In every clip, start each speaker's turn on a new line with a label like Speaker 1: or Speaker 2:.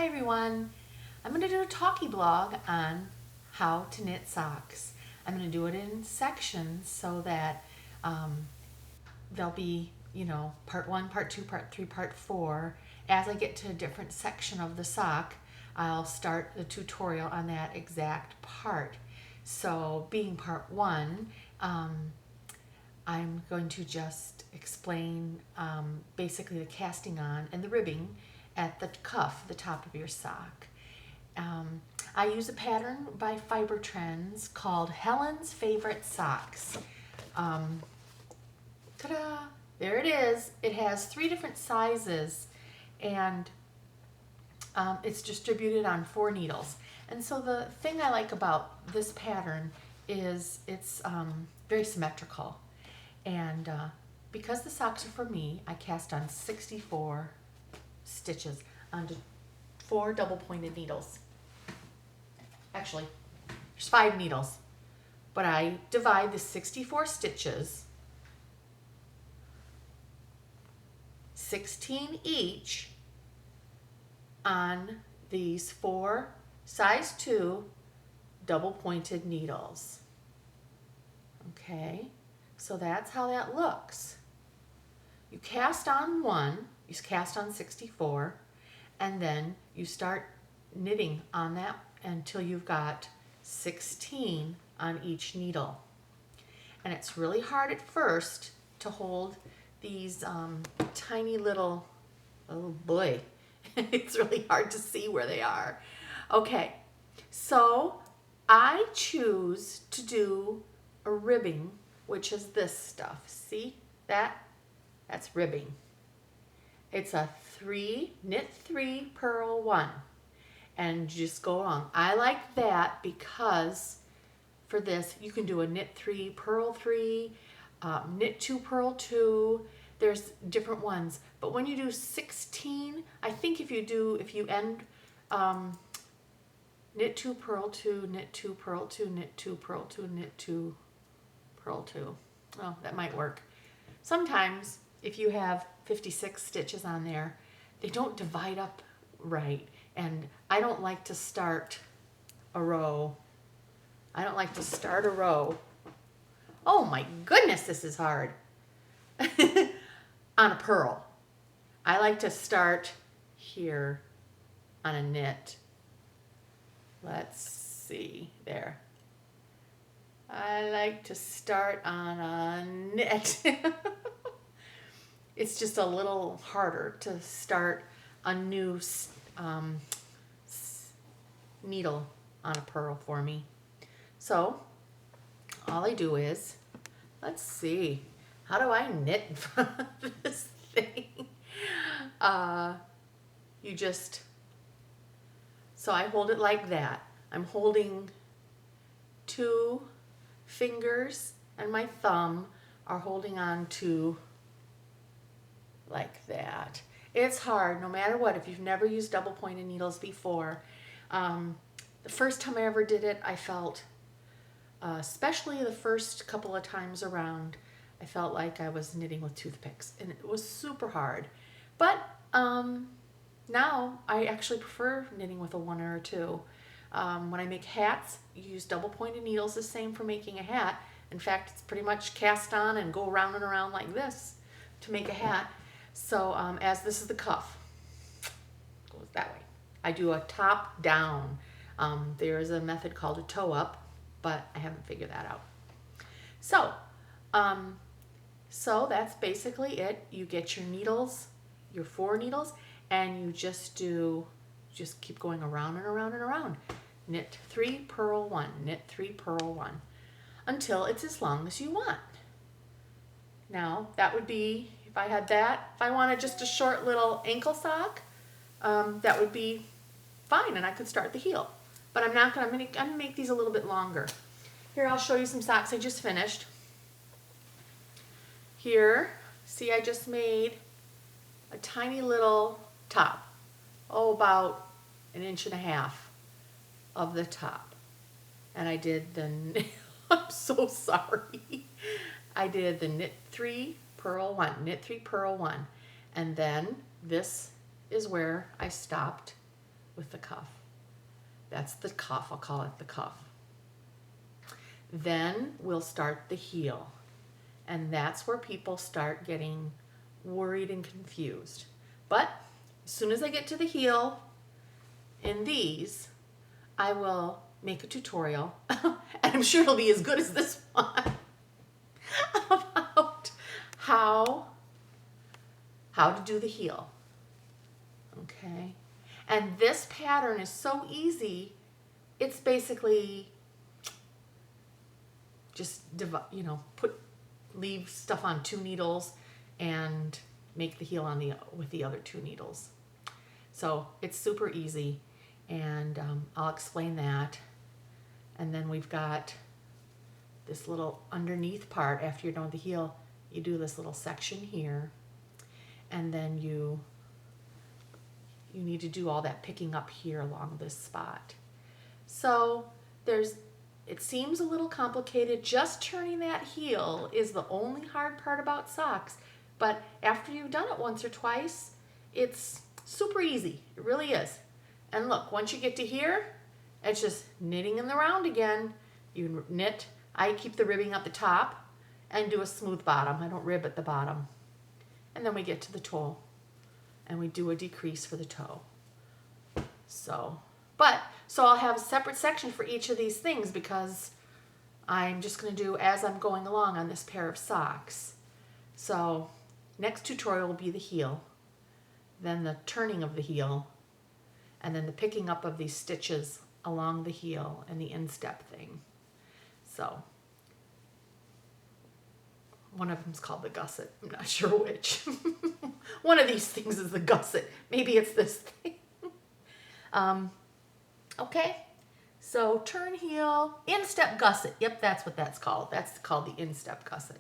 Speaker 1: Hi everyone. I'm going to do a talkie blog on how to knit socks. I'm going to do it in sections so that there'll be, part 1, part 2, part 3, part 4. As I get to a different section of the sock, I'll start the tutorial on that exact part. So being part 1, I'm going to just explain basically the casting on and the ribbing at the cuff, the top of your sock. I use a pattern by Fiber Trends called Helen's Favorite Socks. Ta-da! There it is. It has 3 different sizes and it's distributed on 4 needles. And so the thing I like about this pattern is it's very symmetrical. And because the socks are for me, I cast on 64 stitches onto 4 double pointed needles. Actually, there's 5 needles, but I divide the 64 stitches, 16 each, on these 4 size 2 double pointed needles. Okay, so that's how that looks. You cast on 1, you cast on 64, and then you start knitting on that until you've got 16 on each needle. And it's really hard at first to hold these tiny little, oh boy, it's really hard to see where they are. Okay, so I choose to do a ribbing, which is this stuff. See that? That's ribbing. It's a knit 3, purl 1, and just go along. I like that because for this you can do a knit 3, purl 3, knit 2, purl 2. There's different ones, but when you do 16, I think if you end knit 2, purl 2, knit 2, purl 2, knit 2, purl 2, knit 2, purl 2. Oh, that might work. Sometimes if you have 56 stitches on there, they don't divide up right, and I don't like to start a row. Oh my goodness, this is hard. On a purl. I like to start here on a knit. Let's see, there. I like to start on a knit. It's just a little harder to start a new needle on a purl for me. So all I do is, let's see, how do I knit in front of this thing? So I hold it like that. I'm holding 2 fingers and my thumb are holding on to like that. It's hard no matter what. If you've never used double pointed needles before, the first time I ever did it, I felt, especially the first couple of times around, I felt like I was knitting with toothpicks, and it was super hard. But now I actually prefer knitting with a 1 or a 2. When I make hats, you use double pointed needles, the same for making a hat. In fact, it's pretty much cast on and go around and around like this to make a hat. So as this is the cuff, goes that way. I do a top down. There is a method called a toe up, but I haven't figured that out. So that's basically it. You get your needles, your 4 needles, and you just keep going around and around and around. Knit 3, purl 1, knit 3, purl 1, until it's as long as you want. Now that would be, if I had that, if I wanted just a short little ankle sock, that would be fine, and I could start the heel. But I'm not gonna, I'm gonna make these a little bit longer. Here, I'll show you some socks I just finished. Here, see, I just made a tiny little top, about 1.5 inches of the top. And I did the, I'm so sorry. I did the knit 3, purl 1, knit 3, purl 1. And then this is where I stopped with the cuff. That's the cuff, I'll call it the cuff. Then we'll start the heel. And that's where people start getting worried and confused. But as soon as I get to the heel in these, I will make a tutorial, and I'm sure it'll be as good as this one, about how to do the heel. Okay? And this pattern is so easy. It's basically just, leave stuff on 2 needles and make the heel with the other 2 needles. So it's super easy, and I'll explain that. And then we've got this little underneath part. After you're done with the heel, you do this little section here, and then you need to do all that picking up here along this spot. So it seems a little complicated. Just turning that heel is the only hard part about socks. But after you've done it once or twice, it's super easy. It really is. And look, once you get to here, it's just knitting in the round again. You knit. I keep the ribbing at the top and do a smooth bottom. I don't rib at the bottom. And then we get to the toe, and we do a decrease for the toe. So I'll have a separate section for each of these things, because I'm just going to do as I'm going along on this pair of socks. So next tutorial will be the heel, then the turning of the heel, and then the picking up of these stitches along the heel and the instep thing. So one of them is called the gusset. I'm not sure which. One of these things is the gusset. Maybe it's this thing. Okay, so turn heel, instep gusset. Yep, that's what that's called. That's called the instep gusset.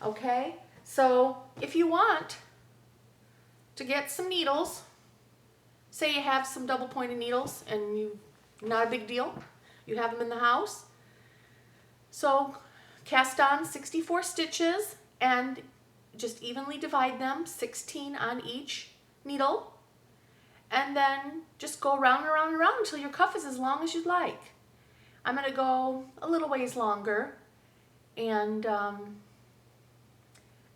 Speaker 1: Okay, so if you want to get some needles, say you have some double pointed needles and not a big deal, you have them in the house. So cast on 64 stitches and just evenly divide them, 16 on each needle. And then just go around and around and around until your cuff is as long as you'd like. I'm going to go a little ways longer, and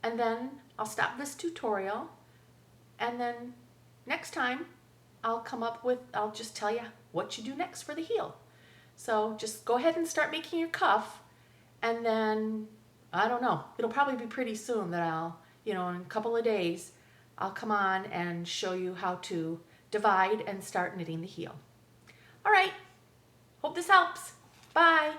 Speaker 1: then I'll stop this tutorial, and then next time I'll just tell you what you do next for the heel. So just go ahead and start making your cuff, and then, I don't know, it'll probably be pretty soon that I'll, in a couple of days, I'll come on and show you how to divide and start knitting the heel. All right, hope this helps. Bye.